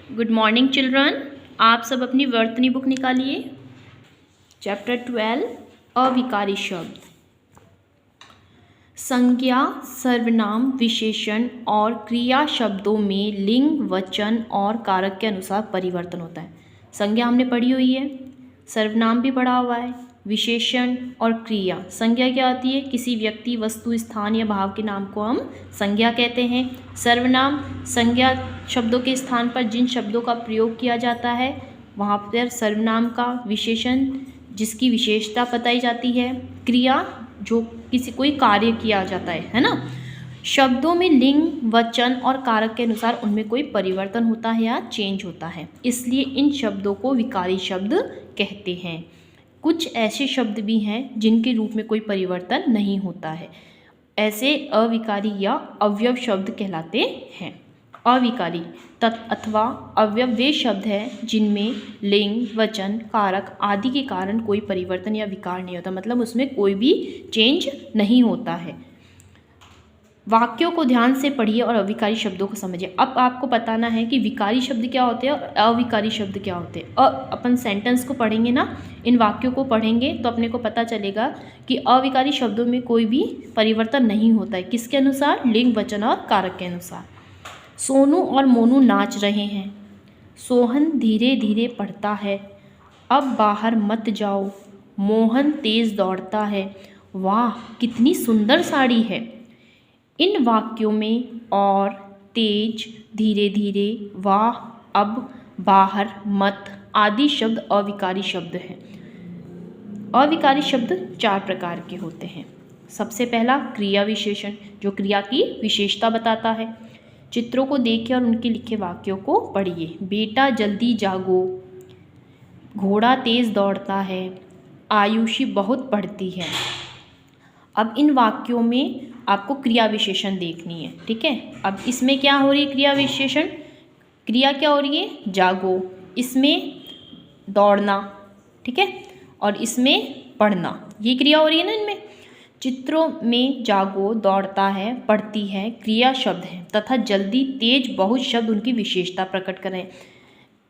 Good morning children. आप सब अपनी वर्तनी बुक निकालिए। चैप्टर 12 अविकारी शब्द। संज्ञा, सर्वनाम, विशेषण और क्रिया शब्दों में लिंग, वचन और कारक के अनुसार परिवर्तन होता है। संज्ञा हमने पढ़ी हुई है, सर्वनाम भी पढ़ा हुआ है, विशेषण और क्रिया। संज्ञा क्या होती है? किसी व्यक्ति, वस्तु, स्थान या भाव के नाम को हम संज्ञा कहते हैं। सर्वनाम संज्ञा शब्दों के स्थान पर जिन शब्दों का प्रयोग किया जाता है वहाँ पर सर्वनाम का। विशेषण जिसकी विशेषता बताई जाती है। क्रिया जो किसी कोई कार्य किया जाता है ना। शब्दों में लिंग, वचन और कारक के अनुसार उनमें कोई परिवर्तन होता है या चेंज होता है, इसलिए इन शब्दों को विकारी शब्द कहते हैं। कुछ ऐसे शब्द भी हैं जिनके रूप में कोई परिवर्तन नहीं होता है, ऐसे अविकारी या अवयव शब्द कहलाते हैं। अविकारी अथवा अवयव वे शब्द हैं जिनमें लिंग, वचन, कारक आदि के कारण कोई परिवर्तन या विकार नहीं होता, मतलब उसमें कोई भी चेंज नहीं होता है। वाक्यों को ध्यान से पढ़िए और अविकारी शब्दों को समझिए। अब आपको बताना है कि विकारी शब्द क्या होते हैं और अविकारी शब्द क्या होते हैं। अपन सेंटेंस को पढ़ेंगे ना, इन वाक्यों को पढ़ेंगे तो अपने को पता चलेगा कि अविकारी शब्दों में कोई भी परिवर्तन नहीं होता है। किसके अनुसार? लिंग, वचन और कारक के अनुसार। सोनू और मोनू नाच रहे हैं। सोहन धीरे धीरे पढ़ता है। अब बाहर मत जाओ। मोहन तेज दौड़ता है। वाह कितनी सुंदर साड़ी है। इन वाक्यों में और, तेज, धीरे धीरे, वाह, अब, बाहर, मत आदि शब्द अविकारी शब्द हैं। अविकारी शब्द 4 प्रकार के होते हैं। सबसे पहला क्रिया विशेषण, जो क्रिया की विशेषता बताता है। चित्रों को देखिए और उनके लिखे वाक्यों को पढ़िए। बेटा जल्दी जागो। घोड़ा तेज दौड़ता है। आयुषी बहुत पढ़ती है। अब इन वाक्यों में आपको क्रिया विशेषण देखनी है, ठीक है। अब इसमें क्या हो रही है? क्रिया विशेषण, क्रिया क्या हो रही है? जागो। इसमें दौड़ना, ठीक है, और इसमें पढ़ना, ये क्रिया हो रही है ना इनमें। चित्रों में जागो, दौड़ता है, पढ़ती है क्रिया शब्द है तथा जल्दी, तेज, बहुत शब्द उनकी विशेषता प्रकट करें।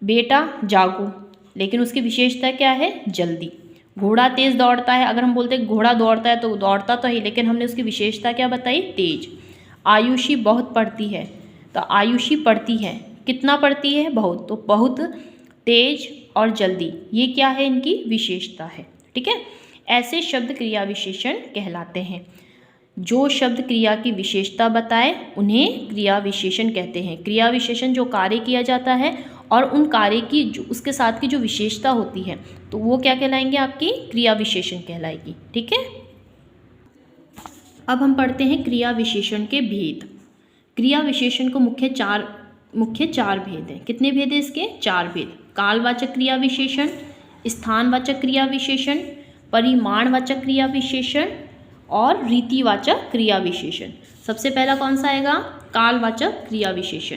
बेटा जागो, लेकिन उसकी विशेषता क्या है? जल्दी। घोड़ा तेज दौड़ता है, अगर हम बोलते हैं घोड़ा दौड़ता है तो दौड़ता तो है, लेकिन हमने उसकी विशेषता क्या बताई? तेज। आयुषी बहुत पढ़ती है, तो आयुषी पढ़ती है, कितना पढ़ती है? बहुत, तो बहुत, तेज और जल्दी, ये क्या है? इनकी विशेषता है, ठीक है। ऐसे शब्द क्रिया विशेषण कहलाते हैं। जो शब्द क्रिया की विशेषता बताए उन्हें क्रिया विशेषण कहते हैं। क्रिया विशेषण जो कार्य किया जाता है और उन कार्य की जो उसके साथ की जो विशेषता होती है तो वो क्या कहलाएंगे? आपकी क्रिया विशेषण कहलाएगी, ठीक है। अब हम पढ़ते हैं क्रिया विशेषण के भेद। क्रिया विशेषण को मुख्य चार भेद हैं। कितने भेद हैं इसके? 4 भेद। कालवाचक क्रिया विशेषण, स्थानवाचक क्रिया विशेषण, परिमाणवाचक क्रिया विशेषण और रीतिवाचक क्रिया विशेषण। सबसे पहला कौन सा आएगा? कालवाचक क्रिया विशेषण।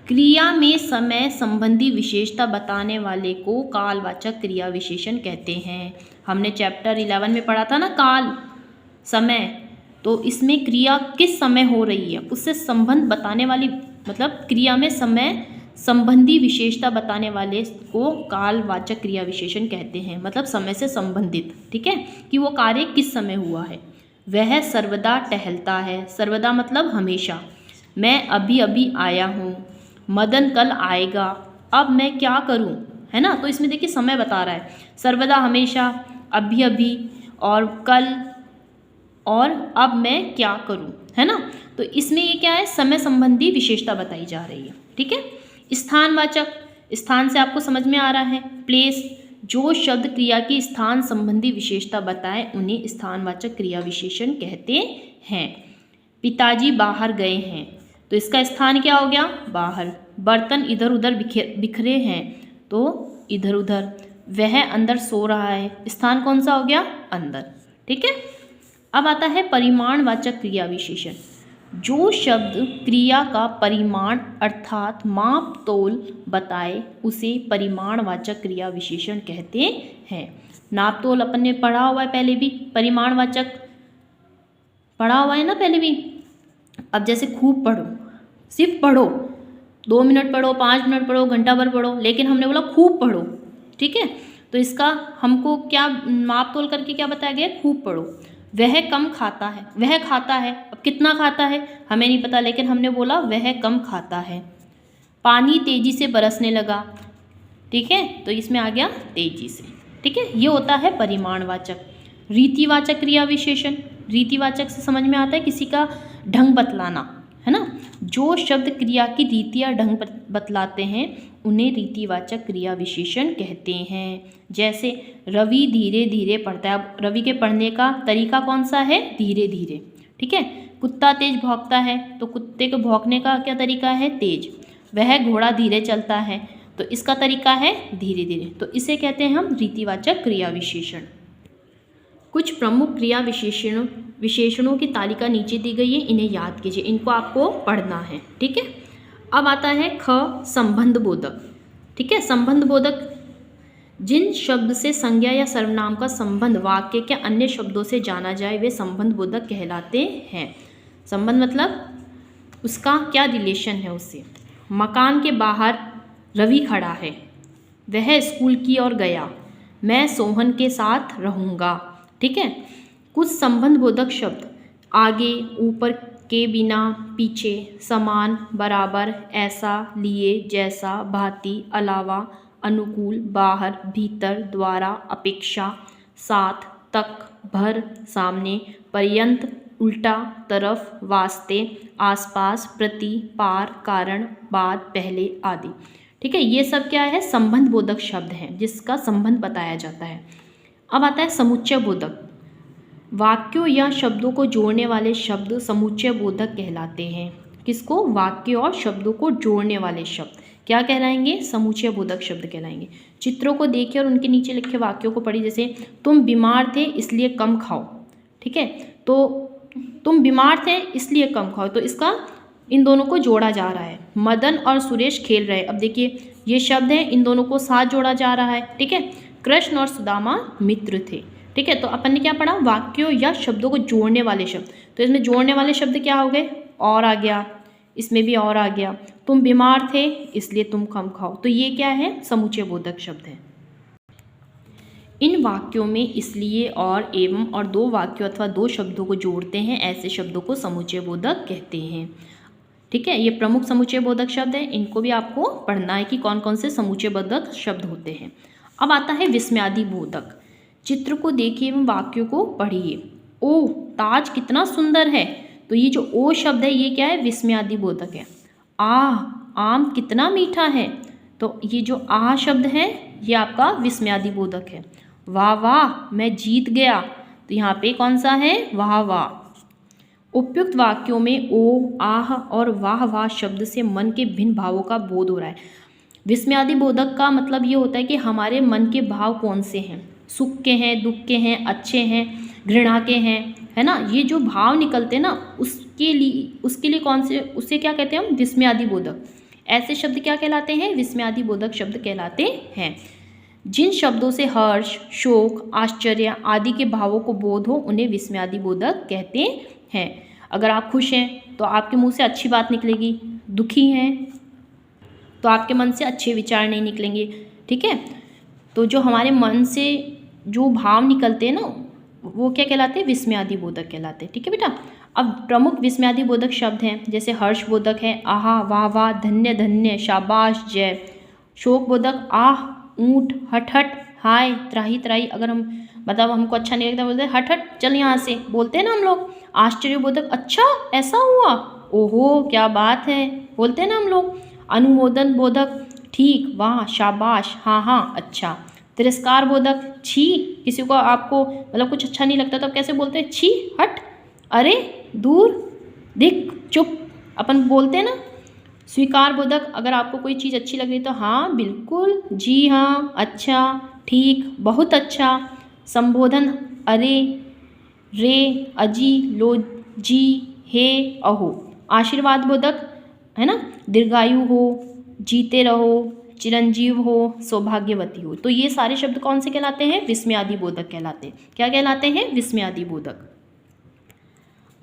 क्रिया में समय संबंधी विशेषता बताने वाले को कालवाचक क्रिया विशेषण कहते हैं। हमने चैप्टर 11 में पढ़ा था ना, काल, समय, तो इसमें क्रिया किस समय हो रही है उससे संबंध बताने वाली, मतलब क्रिया में समय संबंधी विशेषता बताने वाले को कालवाचक क्रिया विशेषण कहते हैं, मतलब समय से संबंधित, ठीक है, कि वो कार्य किस समय हुआ है। वह सर्वदा टहलता है। सर्वदा मतलब हमेशा। मैं अभी अभी आया हूँ। मदन कल आएगा। अब मैं क्या करूँ, है ना। तो इसमें देखिए समय बता रहा है, सर्वदा हमेशा, अभी अभी और कल और अब मैं क्या करूँ, है ना। तो इसमें ये क्या है? समय संबंधी विशेषता बताई जा रही है, ठीक है। स्थानवाचक, स्थान से आपको समझ में आ रहा है। प्लेस, जो शब्द क्रिया की स्थान संबंधी विशेषता बताए उन्हें स्थानवाचक क्रिया विशेषण कहते हैं। पिताजी बाहर गए हैं, तो इसका स्थान क्या हो गया? बाहर। बर्तन इधर उधर बिखरे हैं, तो इधर उधर। वह अंदर सो रहा है, स्थान कौन सा हो गया? अंदर, ठीक है। अब आता है परिमाणवाचक क्रिया विशेषण। जो शब्द क्रिया का परिमाण अर्थात माप तोल बताए उसे परिमाणवाचक क्रिया विशेषण कहते हैं। नाप तोल अपन ने पढ़ा हुआ है पहले भी, परिमाणवाचक पढ़ा हुआ है ना पहले भी। अब जैसे खूब पढ़ो, सिर्फ पढ़ो, 2 मिनट पढ़ो, 5 मिनट पढ़ो, घंटा भर पढ़ो, लेकिन हमने बोला खूब पढ़ो। ठीक है, तो इसका हमको क्या माप तोल करके क्या बताया गया, खूब पढ़ो। वह कम खाता है, वह खाता है, अब कितना खाता है हमें नहीं पता, लेकिन हमने बोला वह कम खाता है। पानी तेजी से बरसने लगा। ठीक है, तो इसमें आ गया तेजी से। ठीक है, ये होता है परिमाणवाचक। रीतिवाचक क्रिया विशेषण, रीतिवाचक से समझ में आता है किसी का ढंग बतलाना, है ना। जो शब्द क्रिया की रीति या ढंग बतलाते हैं उन्हें रीतिवाचक क्रिया विशेषण कहते हैं। जैसे रवि धीरे धीरे पढ़ता है, अब रवि के पढ़ने का तरीका कौन सा है, धीरे धीरे। ठीक है, कुत्ता तेज भौंकता है, तो कुत्ते के भौंकने का क्या तरीका है, तेज। वह घोड़ा धीरे चलता है, तो इसका तरीका है धीरे धीरे। तो इसे कहते हैं हम रीतिवाचक क्रिया विशेषण। कुछ प्रमुख क्रिया विशेषणों की तालिका नीचे दी गई है, इन्हें याद कीजिए, इनको आपको पढ़ना है। ठीक है, अब आता है ख, संबंध बोधक। ठीक है, संबंध बोधक जिन शब्द से संज्ञा या सर्वनाम का संबंध वाक्य के अन्य शब्दों से जाना जाए वे संबंध बोधक कहलाते हैं। संबंध मतलब उसका क्या रिलेशन है उससे। मकान के बाहर रवि खड़ा है, वह स्कूल की ओर गया, मैं सोहन के साथ रहूँगा। ठीक है, कुछ संबंध बोधक शब्द आगे, ऊपर के, बिना, पीछे, समान, बराबर, ऐसा, लिए, जैसा, भांति, अलावा, अनुकूल, बाहर, भीतर, द्वारा, अपेक्षा, साथ, तक, भर, सामने, पर्यंत, उल्टा, तरफ, वास्ते, आसपास, प्रति, पार, कारण, बाद, पहले आदि। ठीक है, ये सब क्या है, संबंध बोधक शब्द हैं जिसका संबंध बताया जाता है। अब आता है समुच्चय बोधक। वाक्यों या शब्दों को जोड़ने वाले शब्द समुच्चय बोधक कहलाते हैं। किसको, वाक्य और शब्दों को जोड़ने वाले शब्द क्या कहलाएंगे, समुच्चय बोधक शब्द कहलाएंगे। चित्रों को देखिए और उनके नीचे लिखे वाक्यों को पढ़िए। जैसे तुम बीमार थे इसलिए कम खाओ। ठीक है, तो तुम बीमार थे इसलिए कम खाओ, तो इसका इन दोनों को जोड़ा जा रहा है। मदन और सुरेश खेल रहे, अब देखिए ये शब्द है, इन दोनों को साथ जोड़ा जा रहा है। ठीक है, कृष्ण और सुदामा मित्र थे। ठीक है, तो अपन ने क्या पढ़ा, वाक्यों या शब्दों को जोड़ने वाले शब्द। तो इसमें जोड़ने वाले शब्द क्या हो गए, और आ गया, इसमें भी और आ गया। तुम बीमार थे इसलिए तुम कम खाओ, तो ये क्या है, समुच्चय बोधक शब्द है। इन वाक्यों में इसलिए और एवं और दो वाक्यों अथवा दो शब्दों को जोड़ते हैं, ऐसे शब्दों को समुच्चय बोधक कहते हैं। ठीक है, ये प्रमुख समुच्चय बोधक शब्द है, इनको भी आपको पढ़ना है कि कौन कौन से समुच्चय बोधक शब्द होते हैं। अब आता है विस्मयादि बोधक। चित्र को देखिए एवं वाक्यों को पढ़िए। ओ ताज कितना सुंदर है, तो ये जो ओ शब्द है ये क्या है, विस्मयादि बोधक है। आम कितना मीठा है, तो ये जो आ शब्द है ये आपका विस्मयादि बोधक है। वाह वाह मैं जीत गया, तो यहाँ पे कौन सा है, वाह वाह। उपयुक्त वाक्यों में ओ, आह और वाह वाह शब्द से मन के भिन्न भावों का बोध हो रहा है। विस्मयादि बोधक का मतलब ये होता है कि हमारे मन के भाव कौन से हैं, सुख के हैं, दुख के हैं, अच्छे हैं, घृणा के हैं, है ना। ये जो भाव निकलते हैं ना उसके लिए कौन से, उससे क्या कहते हैं हम, विस्मयादि बोधक। ऐसे शब्द क्या कहलाते हैं, विस्मयादि बोधक शब्द कहलाते हैं। जिन शब्दों से हर्ष, शोक, आश्चर्य आदि के भावों को बोध हो उन्हें विस्मयादि बोधक कहते हैं। अगर आप खुश हैं तो आपके मुंह से अच्छी बात निकलेगी, दुखी हैं तो आपके मन से अच्छे विचार नहीं निकलेंगे। ठीक है, तो जो हमारे मन से जो भाव निकलते हैं ना वो क्या कहलाते हैं, विस्मयादि बोधक कहलाते हैं। ठीक है बेटा, अब प्रमुख विस्मयादि बोधक शब्द हैं, जैसे हर्ष बोधक है आहा, वाह वाह, धन्य धन्य, शाबाश, जय। शोक बोधक आह, ऊँट, हट हट, हाय, त्राही त्राही, अगर हम मतलब हमको अच्छा नहीं लगता बोलते हैं हट हट चल यहाँ से, बोलते हैं ना हम लोग। आश्चर्य बोधक अच्छा ऐसा हुआ, ओहो क्या बात है, बोलते हैं ना हम लोग। अनुमोदन बोधक ठीक, वाह, शाबाश, हाँ हाँ, अच्छा। तिरस्कार बोधक छी, किसी को आपको मतलब कुछ अच्छा नहीं लगता तो आप कैसे बोलते हैं, छी, हट, अरे, दूर, दिख, चुप, अपन बोलते हैं ना। स्वीकार बोधक अगर आपको कोई चीज़ अच्छी लग रही तो हाँ बिल्कुल, जी हाँ, अच्छा, ठीक, बहुत अच्छा। संबोधन अरे, रे, अजी, लो, जी, हे, अहो। आशीर्वाद बोधक है ना, दीर्घायु हो, जीते रहो, चिरंजीव हो, सौभाग्यवती हो। तो ये सारे शब्द कौन से कहलाते हैं, विस्मयादि बोधक कहलाते हैं। क्या कहलाते हैं, विस्मयादि बोधक।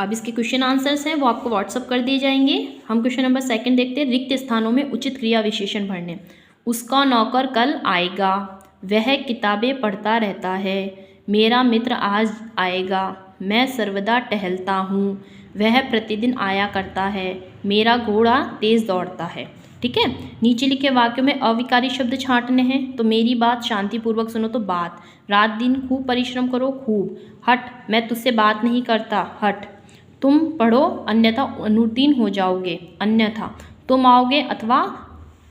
अब इसके क्वेश्चन आंसर्स हैं वो आपको व्हाट्सअप कर दिए जाएंगे। हम क्वेश्चन नंबर 2 देखते हैं। रिक्त स्थानों में उचित क्रिया विशेषण भरने। उसका नौकर कल आएगा, वह किताबें पढ़ता रहता है, मेरा मित्र आज आएगा, मैं सर्वदा टहलता हूँ, वह प्रतिदिन आया करता है, मेरा घोड़ा तेज दौड़ता है। ठीक है, नीचे लिखे वाक्यों में अविकारी शब्द छांटने हैं। तो मेरी बात शांतिपूर्वक सुनो, तो बात, रात दिन खूब परिश्रम करो, खूब, हट, मैं तुझसे बात नहीं करता, हट, तुम पढ़ो अन्यथा अनुत्तीर्ण हो जाओगे, अन्यथा, तुम आओगे अथवा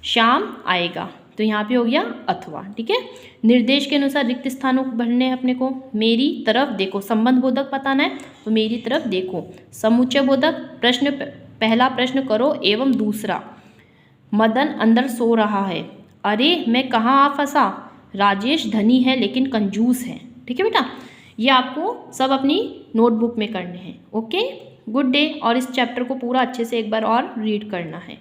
शाम आएगा। तो यहाँ पे हो गया अथवा। ठीक है, निर्देश के अनुसार रिक्त स्थानों को भरने हैं अपने को। मेरी तरफ देखो, संबंध बोधक बताना है, तो मेरी तरफ देखो। समुच्चय बोधक, प्रश्न, पहला प्रश्न करो एवं दूसरा, मदन अंदर सो रहा है, अरे मैं कहाँ आ फंसा, राजेश धनी है लेकिन कंजूस है। ठीक है बेटा, ये आपको सब अपनी नोटबुक में करने हैं। Okay, good day. और इस चैप्टर को पूरा अच्छे से एक बार और रीड करना है।